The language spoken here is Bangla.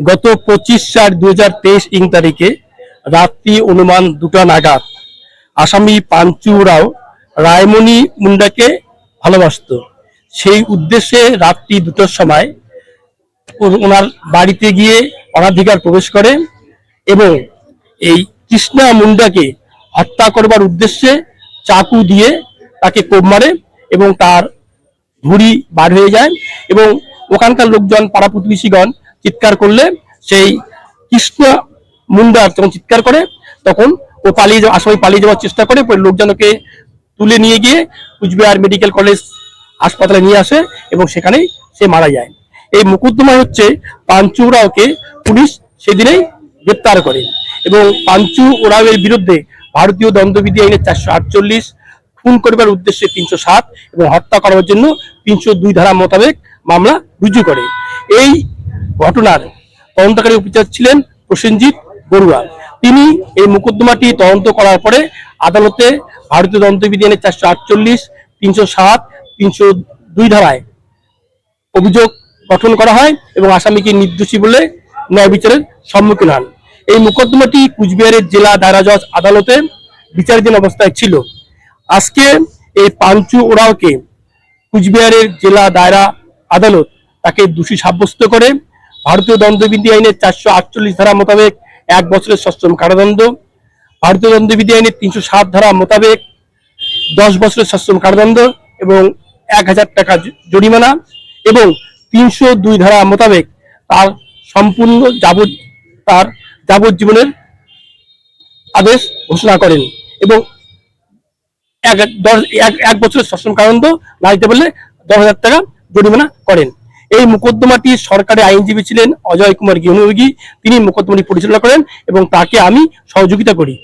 গত 25/4/2023 ইং তারিখে রাত্রি অনুমান 2টা নাগাদ আসামি পাঞ্চু রাও রায়মণি মুন্ডাকে ভালোবাসত। সেই উদ্দেশ্যে রাত্রি 2টার সময় ওনার বাড়িতে গিয়ে অনাধিকার প্রবেশ করে এবং এই কৃষ্ণা মুন্ডাকে হত্যা করবার উদ্দেশ্যে চাকু দিয়ে তাকে কোপ মারে এবং তার ভুঁড়ি বার হয়ে যায় এবং ওখানকার লোকজন পাড়া প্রতিবেশীগণ চিৎকার করলে সেই কৃষ্ণ মুন্ডা যখন চিৎকার করে তখন ও আসামি পালিয়ে যাওয়ার চেষ্টা করে, পরে লোকজন ওকে তুলে নিয়ে গিয়ে কুচবিহার মেডিকেল কলেজ হাসপাতালে নিয়ে আসে এবং সেখানেই সে মারা যায়। এই মোকদ্দমা হচ্ছে পাঞ্চু উরাওকে পুলিশ সেদিনেই গ্রেপ্তার করে এবং পাঞ্চু উরাওয়ের বিরুদ্ধে ভারতীয় দণ্ডবিধি আইনের 448, খুন করবার উদ্দেশ্যে 307 এবং হত্যা করার জন্য 302 ধারা মোতাবেক মামলা রুজু করে। এই ঘটনার তদন্তকারী অফিসার ছিলেন প্রসেনজিৎ বড়ুয়া। তিনি এই মোকদ্দমাটি তদন্ত করার পরে আদালতে ভারতীয় দণ্ডবিধি আইনের 448, 307, 302 ধারায় অভিযোগ গঠন করা হয় এবং আসামিকে নির্দোষী বলে ন্যায় বিচারের সম্মুখীন হন। এই মোকদ্দমাটি কুচবিহারের জেলা দায়রা জজ আদালতে বিচারাধীন অবস্থায় ছিল। আজকে এই পাঞ্চু ওরাওকে কুচবিহারের জেলা দায়রা আদালত তাকে দোষী সাব্যস্ত করে ভারতীয় দণ্ডবিধি আইনের 448 ধারা মোতাবেক 1 বছরের সশ্রম কারাদণ্ড, ভারতীয় দণ্ডবিধি আইনের 307 ধারা মোতাবেক 10 বছরের সশ্রম কারাদণ্ড এবং 1000 টাকা জরিমানা এবং 302 ধারা মোতাবেক তার সম্পূর্ণ যাবজ্জীবনের আদেশ ঘোষণা করেন এবং 1 বছরের সশ্রম কারাদণ্ড না দিতে পারলে 10,000 টাকা জরিমানা করেন। এই মোকদ্দমাটি সরকারি আইনজীবী ছিলেন অজয় কুমার গৃহযোগী, তিনি মোকদ্দমাটি পরিচালনা করেন এবং তাকে আমি সহযোগিতা করি।